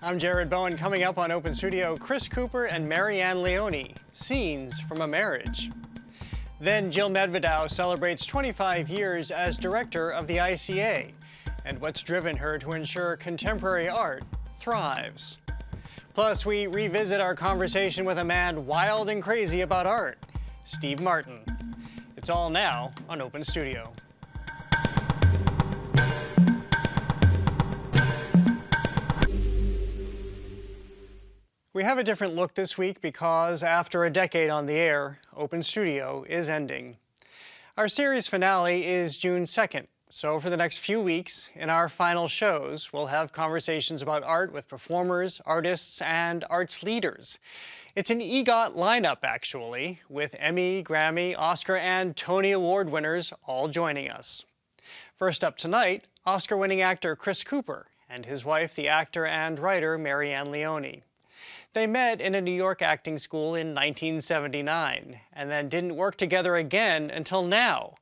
I'm Jared Bowen. Coming up on Open Studio, Chris Cooper and Marianne Leone, Scenes from a Marriage. Then Jill Medvedow celebrates 25 years as director of the ICA and what's driven her to ensure contemporary art thrives. Plus, we revisit our conversation with a man wild and crazy about art, Steve Martin. It's all now on Open Studio. We have a different look this week because after a decade on the air, Open Studio is ending. Our series finale is June 2nd, so for the next few weeks, in our final shows, we'll have conversations about art with performers, artists, and arts leaders. It's an EGOT lineup, actually, with Emmy, Grammy, Oscar, and Tony Award winners all joining us. First up tonight, Oscar-winning actor Chris Cooper and his wife, the actor and writer Marianne Leone. They met in a New York acting school in 1979 and then didn't work together again until now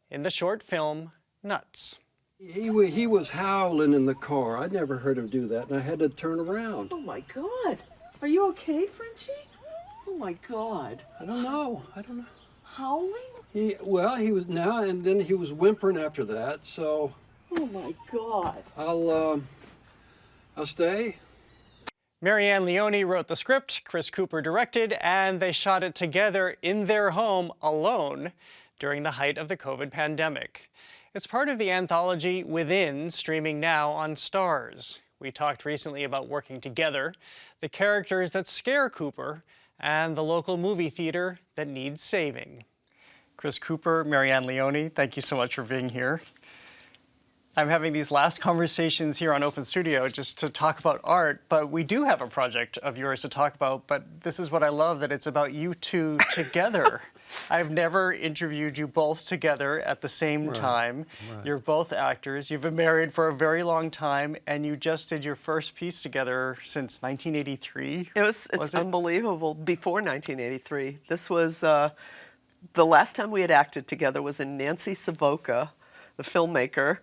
in the short film Nuts. He was howling in the car. I'd never heard him do that, and I had to turn around. Oh my God. Are you okay, Frenchie? Oh my God. I don't know. Howling? He was now, and then he was whimpering after that, so. Oh my God. I'll stay. Marianne Leone wrote the script, Chris Cooper directed, and they shot it together in their home alone during the height of the COVID pandemic. It's part of the anthology Within, streaming now on STARZ. We talked recently about working together, the characters that scare Cooper, and the local movie theater that needs saving. Chris Cooper, Marianne Leone, thank you so much for being here. I'm having these last conversations here on Open Studio just to talk about art, but we do have a project of yours to talk about, but this is what I love, that it's about you two together. I've never interviewed you both together at the same time. Right. You're both actors. You've been married for a very long time, and you just did your first piece together since 1983. It's unbelievable. Before 1983. This was, the last time we had acted together was in Nancy Savoca, the filmmaker,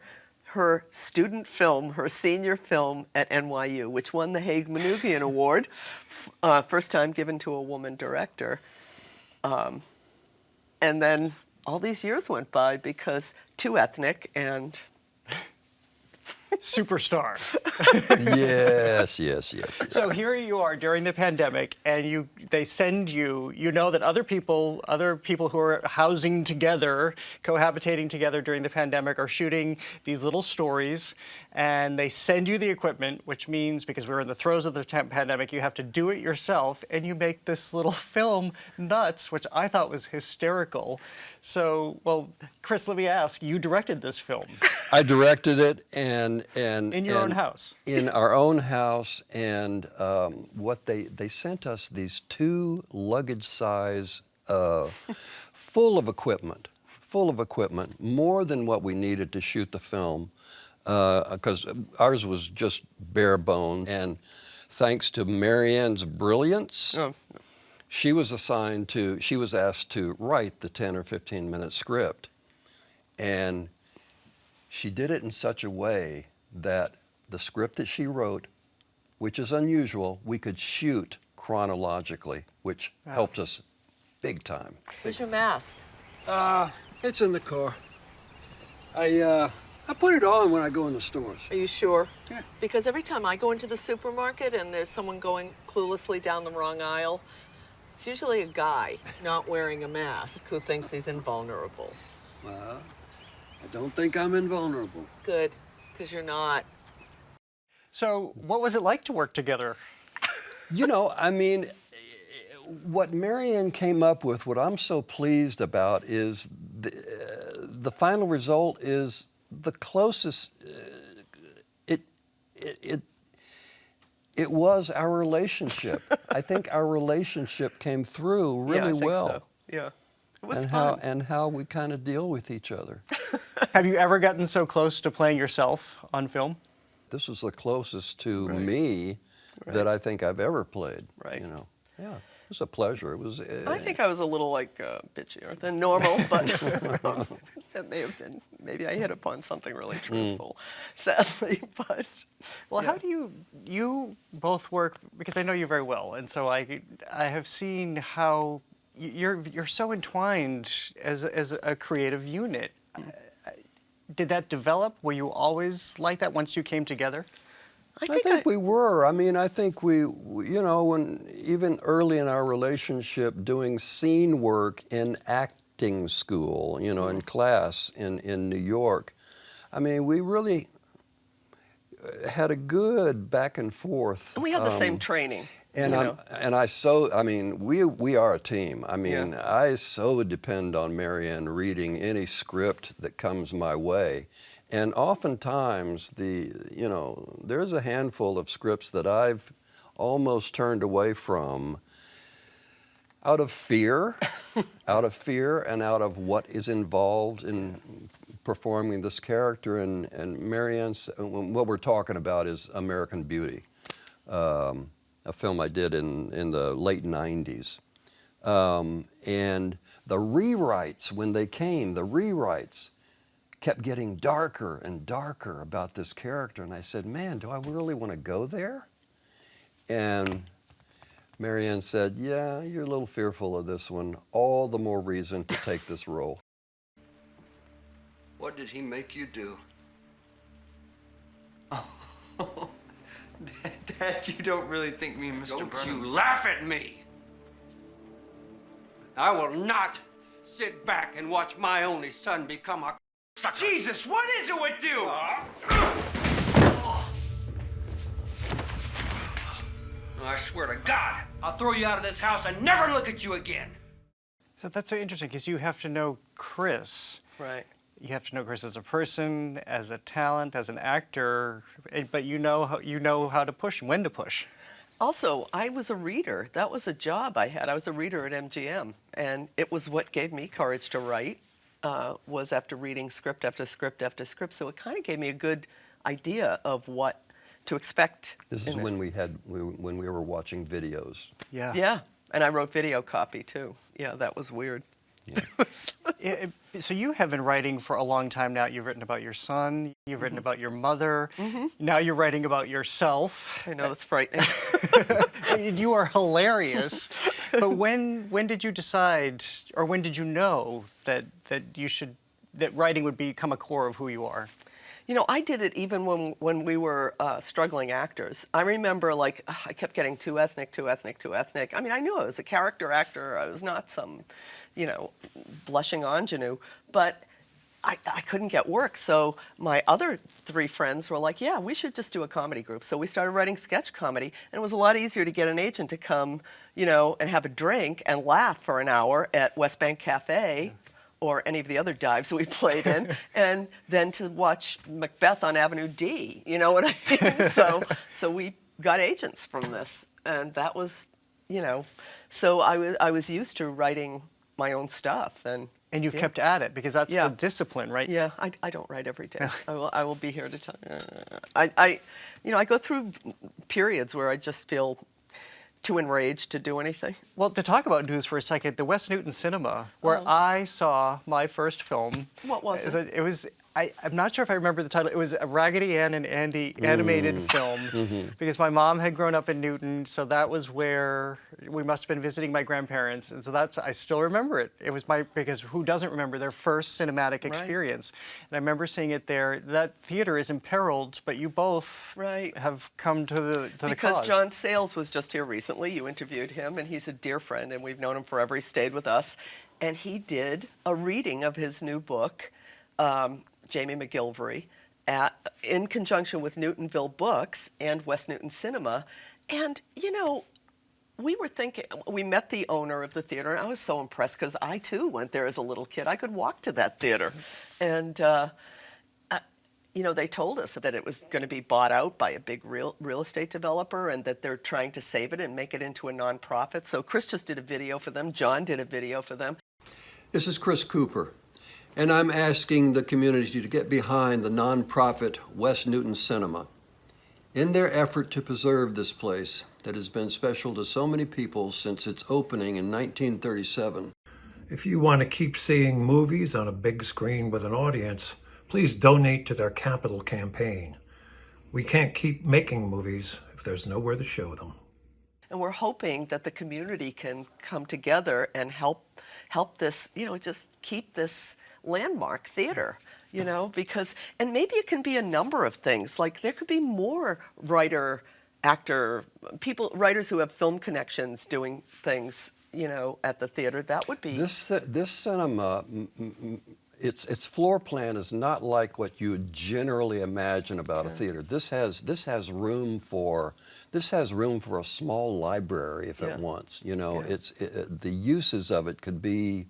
her student film, her senior film at NYU, which won the Haig Manoogian Award, first time given to a woman director. And then all these years went by because too ethnic and superstar. Yes. So here you are during the pandemic, and they send you, you know that other people who are housing together, cohabitating together during the pandemic are shooting these little stories, and they send you the equipment, which means, because we're in the throes of the pandemic, you have to do it yourself, and you make this little film, Nuts, which I thought was hysterical. So, well, Chris, let me ask, you directed this film. I directed it, and in your own house. In our own house, and what they sent us these 2 luggage size full of equipment, more than what we needed to shoot the film, because ours was just bare bones. And thanks to Marianne's brilliance, she was asked to write the 10 or 15 minute script, and she did it in such a way that the script that she wrote, which is unusual, we could shoot chronologically, which helped us big time. Where's your mask? It's in the car. I put it on when I go in the stores. Are you sure? Yeah. Because every time I go into the supermarket and there's someone going cluelessly down the wrong aisle, it's usually a guy not wearing a mask who thinks he's invulnerable. Well, I don't think I'm invulnerable. Good, because you're not. So what was it like to work together? You know, I mean, what Marianne came up with, what I'm so pleased about is the final result is the closest, it was our relationship. I think our relationship came through really well. So. Yeah. It was fun. And how we kind of deal with each other. Have you ever gotten so close to playing yourself on film? This was the closest to me that I think I've ever played. Right. You know. Yeah. It was a pleasure. It was. I think I was a little bitchier than normal, but that may have been. Maybe I hit upon something really truthful, sadly. But well, how do you both work, because I know you very well, and so I have seen how you're so entwined as a creative unit. Did that develop? Were you always like that once you came together? I think we were. I mean, I think we, you know, when even early in our relationship, doing scene work in acting school, you know, in class in New York, I mean, we really had a good back and forth. And we had the same training. And I mean, we are a team. I mean, I so depend on Marianne reading any script that comes my way. And oftentimes, you know, there's a handful of scripts that I've almost turned away from out of fear, and out of what is involved in performing this character. And Marianne's, what we're talking about is American Beauty, a film I did in the late 90s. And the rewrites, when they came, kept getting darker and darker about this character. And I said, man, do I really want to go there? And Marianne said, yeah, you're a little fearful of this one. All the more reason to take this role. What did he make you do? Oh, Dad, you don't really think me and Mr. Don't Burnham... you laugh at me! I will not sit back and watch my only son become a sucker. Jesus, what is it with you? I swear to God, I'll throw you out of this house and never look at you again. So that's so interesting, because you have to know Chris. Right. You have to know Chris as a person, as a talent, as an actor, but you know how to push, when to push. Also, I was a reader. That was a job I had. I was a reader at MGM, and it was what gave me courage to write, was after reading script after script after script. So it kind of gave me a good idea of what to expect. This is when when we were watching videos. Yeah. Yeah, and I wrote video copy too. Yeah, that was weird. Yeah. So you have been writing for a long time now. You've written about your son. You've written about your mother. Now you're writing about yourself. I know, it's frightening. You are hilarious. But when did you decide, or when did you know that writing would become a core of who you are? You know, I did it even when we were struggling actors. I remember, like, I kept getting too ethnic. I mean, I knew I was a character actor. I was not some, you know, blushing ingenue, but I couldn't get work. So my other three friends were like, yeah, we should just do a comedy group. So we started writing sketch comedy, and it was a lot easier to get an agent to come, you know, and have a drink and laugh for an hour at West Bank Cafe, or any of the other dives we played in, and then to watch Macbeth on Avenue D, you know what I mean? So we got agents from this, and that was, you know, so I was used to writing my own stuff. And you've kept at it, because that's the discipline, right? Yeah, I don't write every day. I will be here to tell you. You know, I go through periods where I just feel too enraged to do anything. Well, to talk about news for a second, the West Newton Cinema, where I saw my first film. What was it? It was, I'm not sure if I remember the title. It was a Raggedy Ann and Andy animated film, because my mom had grown up in Newton, so that was where we must have been visiting my grandparents, and so I still remember it. It was because who doesn't remember their first cinematic experience? And I remember seeing it there. That theater is imperiled, but you both have come to the cause. Because John Sayles was just here recently. You interviewed him, and he's a dear friend, and we've known him forever. He stayed with us, and he did a reading of his new book, Jamie McGilvery, in conjunction with Newtonville Books and West Newton Cinema. And, you know, we met the owner of the theater, and I was so impressed, because I, too, went there as a little kid. I could walk to that theater. And, you know, they told us that it was going to be bought out by a big real estate developer, and that they're trying to save it and make it into a nonprofit. So Chris just did a video for them. John did a video for them. This is Chris Cooper, and I'm asking the community to get behind the nonprofit West Newton Cinema in their effort to preserve this place that has been special to so many people since its opening in 1937. If you want to keep seeing movies on a big screen with an audience, please donate to their capital campaign. We can't keep making movies if there's nowhere to show them. And we're hoping that the community can come together and help this, just keep this landmark theater, because, and maybe it can be a number of things. Like there could be more writers who have film connections doing things, at the theater. That would be... This cinema, its floor plan is not like what you would generally imagine about a theater. This has room for a small library if it wants. The uses of it could be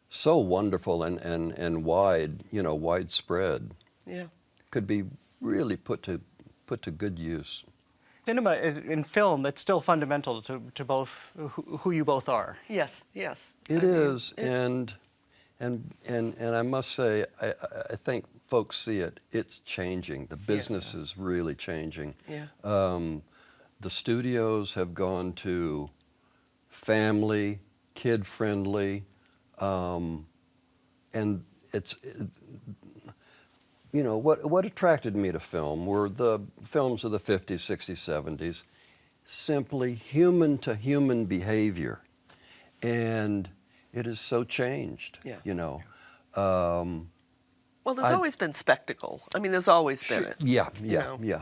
so wonderful and widespread. Yeah. Could be really put to good use. Cinema is in film. It's still fundamental to both who you both are. Yes. Yes. It is, and I must say, I think folks see it. It's changing. The business is really changing. Yeah. The studios have gone to family, kid-friendly, and it's. What attracted me to film were the films of the 50s, 60s, 70s, simply human-to-human behavior. And it has so changed, Well, there's always been spectacle. I mean, there's always been it. Yeah.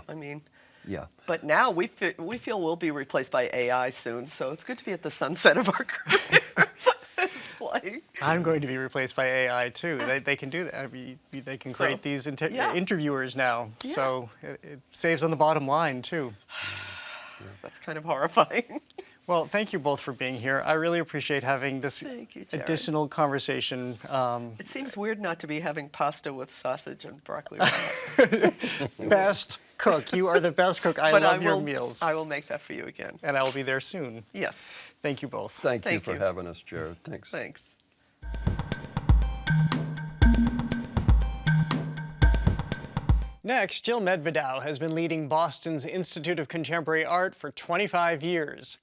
I mean, yeah. but now we feel we'll be replaced by AI soon, so it's good to be at the sunset of our career. It's like... I'm going to be replaced by AI too. They can do that. I mean, they can create these interviewers now, so it saves on the bottom line too. That's kind of horrifying. Well, thank you both for being here. I really appreciate having this additional conversation. It seems weird not to be having pasta with sausage and broccoli. Best cook. You are the best cook. I love your meals. I will make that for you again. And I will be there soon. Yes. Thank you both. Thank you for having us, Jared. Thanks. Thanks. Next, Jill Medvedow has been leading Boston's Institute of Contemporary Art for 25 years.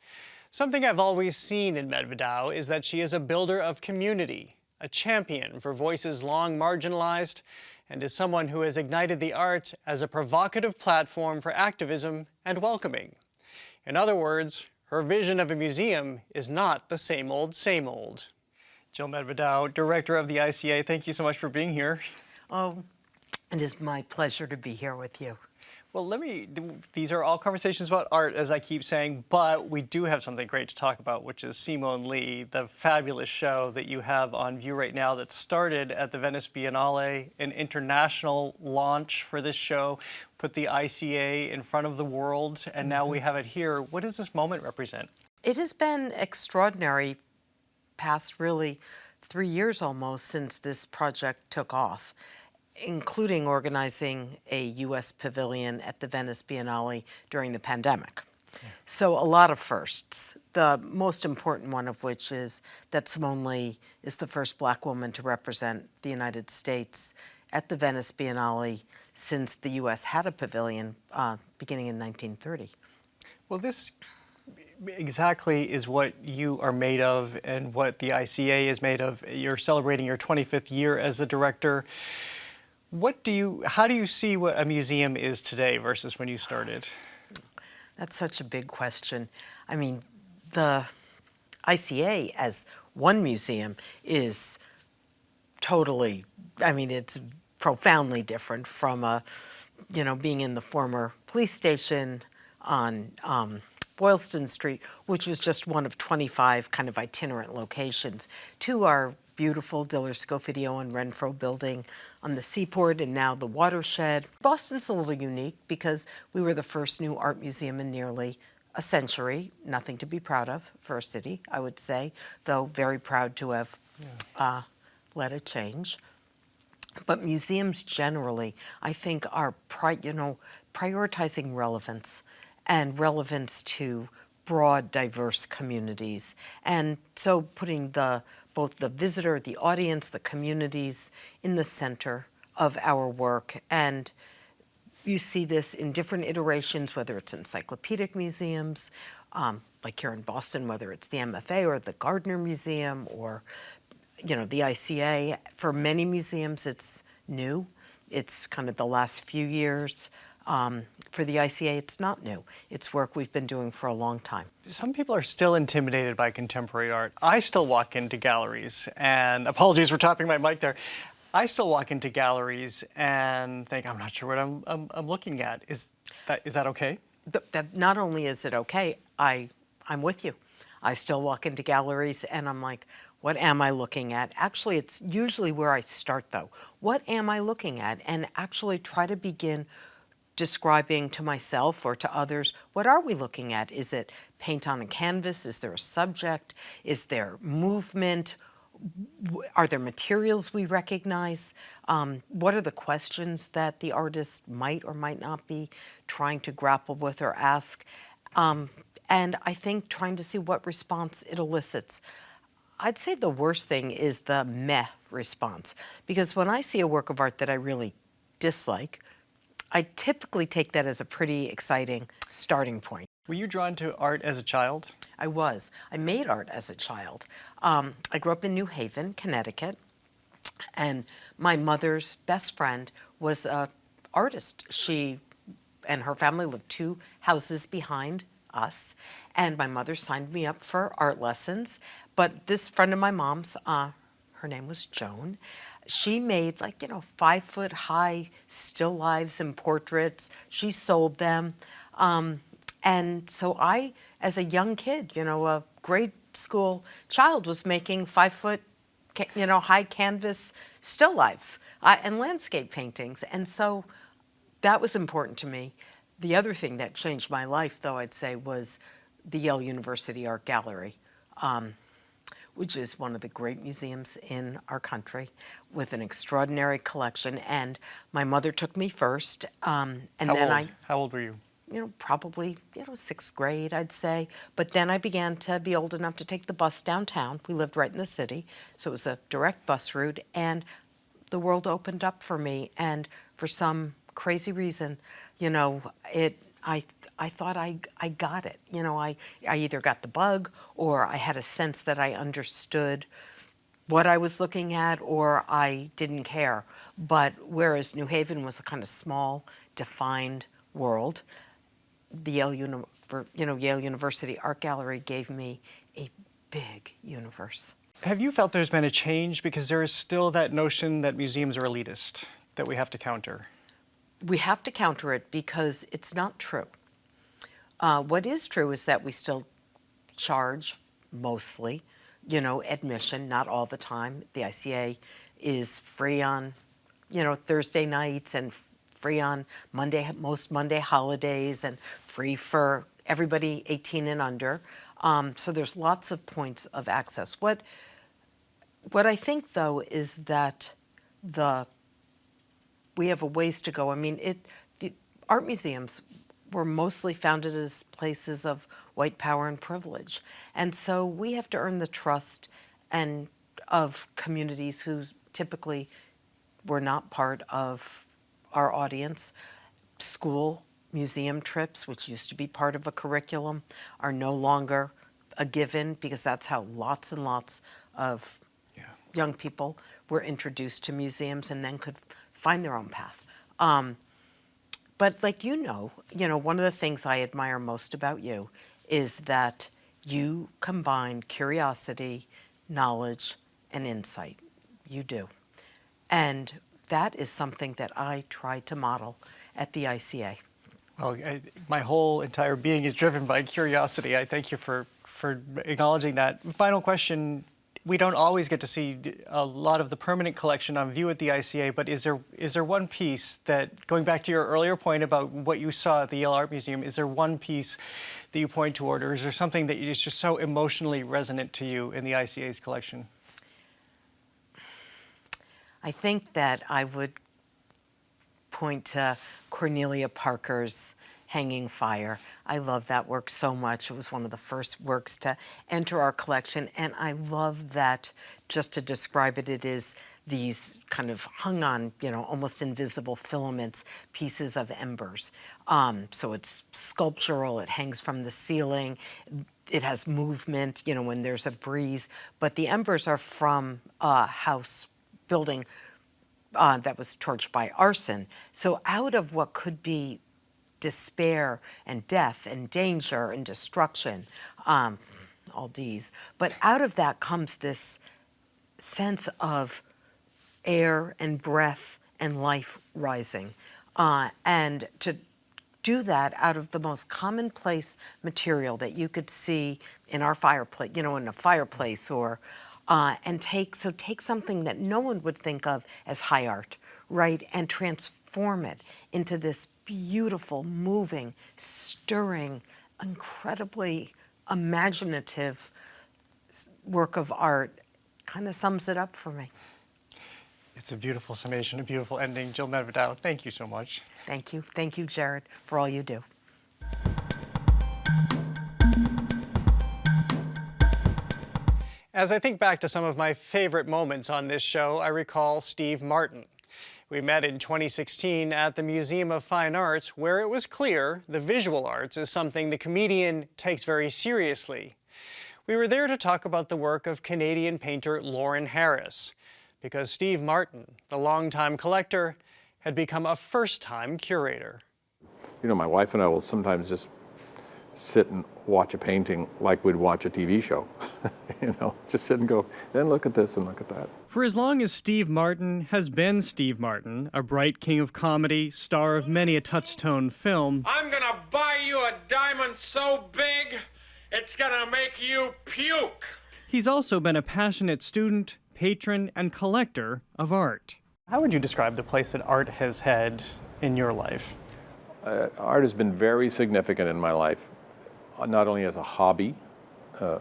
Something I've always seen in Medvedow is that she is a builder of community, a champion for voices long marginalized, and is someone who has ignited the arts as a provocative platform for activism and welcoming. In other words, her vision of a museum is not the same old, same old. Jill Medvedow, director of the ICA, thank you so much for being here. Oh, it is my pleasure to be here with you. Well, these are all conversations about art, as I keep saying, but we do have something great to talk about, which is Simone Lee, the fabulous show that you have on view right now that started at the Venice Biennale, an international launch for this show, put the ICA in front of the world, and now we have it here. What does this moment represent? It has been extraordinary, past really 3 years almost since this project took off, including organizing a U.S. pavilion at the Venice Biennale during the pandemic. So a lot of firsts, the most important one of which is that Simone Lee is the first Black woman to represent the United States at the Venice Biennale since the U.S. had a pavilion beginning in 1930. Well, this exactly is what you are made of and what the ICA is made of. You're celebrating your 25th year as a director. How do you see what a museum is today versus when you started? That's such a big question. I mean, the ICA as one museum is totally, it's profoundly different from being in the former police station on Boylston Street, which was just one of 25 kind of itinerant locations, to our beautiful Diller Scofidio and Renfro building on the Seaport and now the Watershed. Boston's a little unique because we were the first new art museum in nearly a century. Nothing to be proud of for a city, I would say, though very proud to have let it change. But museums generally, I think, are prioritizing relevance and relevance to broad, diverse communities. And so putting both the visitor, the audience, the communities in the center of our work. And you see this in different iterations, whether it's encyclopedic museums, like here in Boston, whether it's the MFA or the Gardner Museum or, the ICA. For many museums, it's new. It's kind of the last few years. For the ICA, it's not new. It's work we've been doing for a long time. Some people are still intimidated by contemporary art. I still walk into galleries, and apologies for tapping my mic there. I still walk into galleries and think, I'm not sure what I'm looking at. Is that okay? That not only is it okay, I'm with you. I still walk into galleries and I'm like, what am I looking at? Actually, it's usually where I start though. What am I looking at? And actually try to begin describing to myself or to others, what are we looking at? Is it paint on a canvas? Is there a subject? Is there movement? Are there materials we recognize? What are the questions that the artist might or might not be trying to grapple with or ask? And I think trying to see what response it elicits. I'd say the worst thing is the meh response, because when I see a work of art that I really dislike, I typically take that as a pretty exciting starting point. Were you drawn to art as a child? I was. I made art as a child. I grew up in New Haven, Connecticut, and my mother's best friend was an artist. She and her family lived 2 houses behind us, and my mother signed me up for art lessons. But this friend of my mom's, her name was Joan, she made 5-foot high still lives and portraits. She sold them. And so I, as a young kid, a grade school child, was making 5-foot, high canvas still lives and landscape paintings. And so that was important to me. The other thing that changed my life, though, I'd say, was the Yale University Art Gallery, which is one of the great museums in our country with an extraordinary collection. And my mother took me first. And How old were you? Probably, 6th grade, I'd say. But then I began to be old enough to take the bus downtown. We lived right in the city, so it was a direct bus route. And the world opened up for me. And for some crazy reason, I thought I got it. I either got the bug or I had a sense that I understood what I was looking at, or I didn't care. But whereas New Haven was a kind of small, defined world, the Yale University Art Gallery gave me a big universe. Have you felt there's been a change? Because there is still that notion that museums are elitist that we have to counter. We have to counter it because it's not true. What is true is that we still charge mostly, admission, not all the time. The ICA is free on, Thursday nights and free on most Monday holidays, and free for everybody 18 and under. So there's lots of points of access. What I think, though, is that we have a ways to go. I mean, the art museums were mostly founded as places of white power and privilege. And so we have to earn the trust of communities who typically were not part of our audience. School museum trips, which used to be part of a curriculum, are no longer a given, because that's how lots and lots of young people were introduced to museums and then could find their own path. But like one of the things I admire most about you is that you combine curiosity, knowledge, and insight. You do. And that is something that I try to model at the ICA. Well, my whole entire being is driven by curiosity. I thank you for acknowledging that. Final question. We don't always get to see a lot of the permanent collection on view at the ICA, but is there one piece that, going back to your earlier point about what you saw at the Yale Art Museum, is there one piece that you point toward, or is there something that is just so emotionally resonant to you in the ICA's collection? I think that I would point to Cornelia Parker's Hanging Fire. I love that work so much. It was one of the first works to enter our collection, and I love that, just to describe it, it is these kind of hung on, almost invisible filaments, pieces of embers. So it's sculptural, it hangs from the ceiling, it has movement, when there's a breeze, but the embers are from a house building that was torched by arson. So out of what could be despair and death and danger and destruction, all D's. But out of that comes this sense of air and breath and life rising. And to do that out of the most commonplace material that you could see in our fireplace, in a fireplace, or and take something that no one would think of as high art, right, and transform it into this beautiful, moving, stirring, incredibly imaginative work of art. Kind of sums it up for me. It's a beautiful summation, a beautiful ending. Jill Medvedow, thank you so much. Thank you. Thank you, Jared, for all you do. As I think back to some of my favorite moments on this show, I recall Steve Martin. We met in 2016 at the Museum of Fine Arts, where it was clear the visual arts is something the comedian takes very seriously. We were there to talk about the work of Canadian painter Lawren Harris, because Steve Martin, the longtime collector, had become a first-time curator. My wife and I will sometimes just sit and watch a painting like we'd watch a TV show. Just sit and go, then look at this and look at that. For as long as Steve Martin has been Steve Martin, a bright king of comedy, star of many a touchstone film, I'm gonna buy you a diamond so big, it's gonna make you puke. he's also been a passionate student, patron, and collector of art. How would you describe the place that art has had in your life? Art has been very significant in my life, not only as a hobby,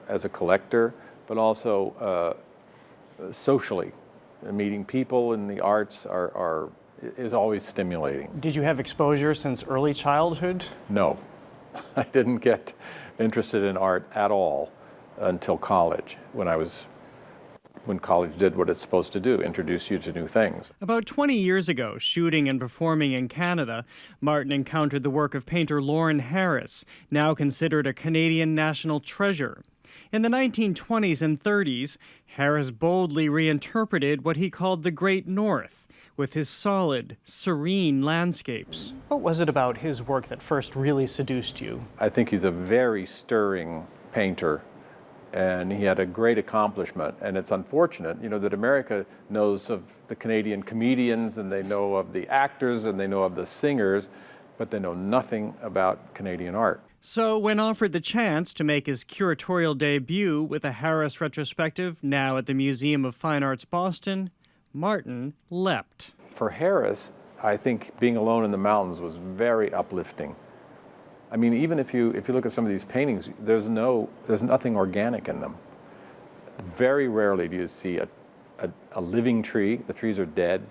as a collector, but also socially. Meeting people in the arts is always stimulating. Did you have exposure since early childhood? No, I didn't get interested in art at all until college, when college did what it's supposed to do, introduce you to new things. About 20 years ago, shooting and performing in Canada, Martin encountered the work of painter Lawren Harris, now considered a Canadian national treasure. In the 1920s and 30s, Harris boldly reinterpreted what he called the Great North, with his solid, serene landscapes. What was it about his work that first really seduced you? I think he's a very stirring painter, and he had a great accomplishment. And it's unfortunate, that America knows of the Canadian comedians, and they know of the actors, and they know of the singers, but they know nothing about Canadian art. So when offered the chance to make his curatorial debut with a Harris retrospective now at the Museum of Fine Arts Boston, Martin leapt. For Harris, I think being alone in the mountains was very uplifting. I mean, even if you look at some of these paintings, there's nothing organic in them. Very rarely do you see a living tree. The trees are dead.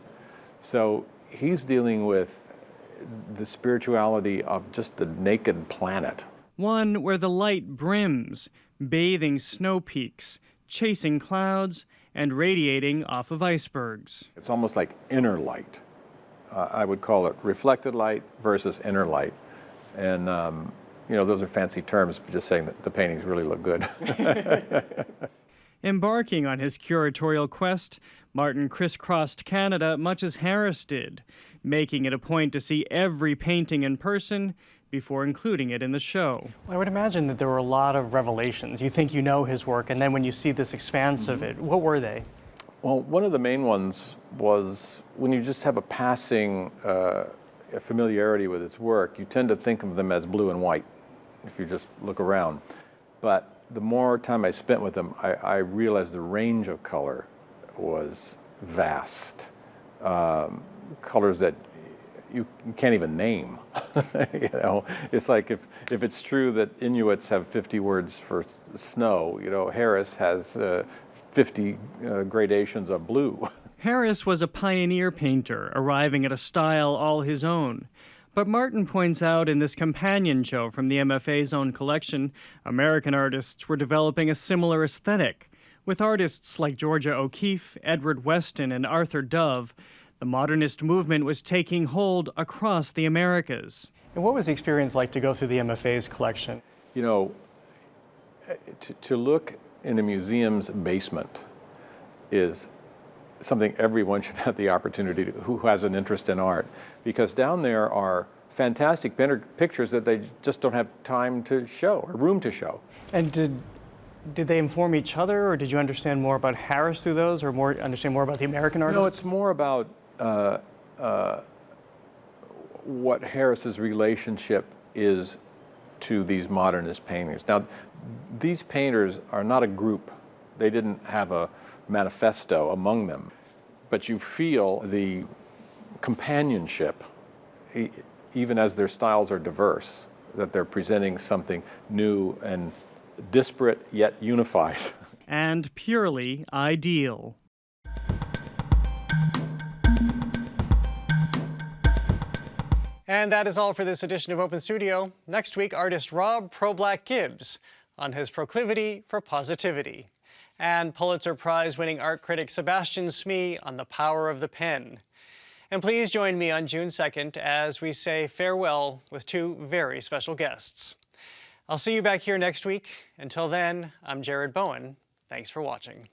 So he's dealing with the spirituality of just the naked planet. One where the light brims, bathing snow peaks, chasing clouds, and radiating off of icebergs. It's almost like inner light. I would call it reflected light versus inner light. And, those are fancy terms, but just saying that the paintings really look good. Embarking on his curatorial quest, Martin crisscrossed Canada much as Harris did, making it a point to see every painting in person before including it in the show. I would imagine that there were a lot of revelations. You think you know his work, and then when you see this expanse of it, what were they? Well, one of the main ones was when you just have a passing familiarity with his work, you tend to think of them as blue and white, if you just look around. But the more time I spent with him, I realized the range of color was vast. Colors that you can't even name. It's like if it's true that Inuits have 50 words for snow, Harris has 50 gradations of blue. Harris was a pioneer painter, arriving at a style all his own. But Martin points out in this companion show from the MFA's own collection, American artists were developing a similar aesthetic. With artists like Georgia O'Keeffe, Edward Weston, and Arthur Dove, the modernist movement was taking hold across the Americas. And what was the experience like to go through the MFA's collection? To look in a museum's basement is something everyone should have the opportunity to, who has an interest in art, because down there are fantastic pictures that they just don't have time to show or room to show. And did they inform each other, or did you understand more about Harris through those, or understand more about the American artists? No, it's more about what Harris's relationship is to these modernist painters. Now, these painters are not a group. They didn't have a manifesto among them, but you feel the companionship, even as their styles are diverse, that they're presenting something new and disparate yet unified. And purely ideal. And that is all for this edition of Open Studio. Next week, artist Rob Pro-Black Gibbs on his proclivity for positivity. And Pulitzer Prize-winning art critic Sebastian Smee on the power of the pen. And please join me on June 2nd as we say farewell with two very special guests. I'll see you back here next week. Until then, I'm Jared Bowen. Thanks for watching.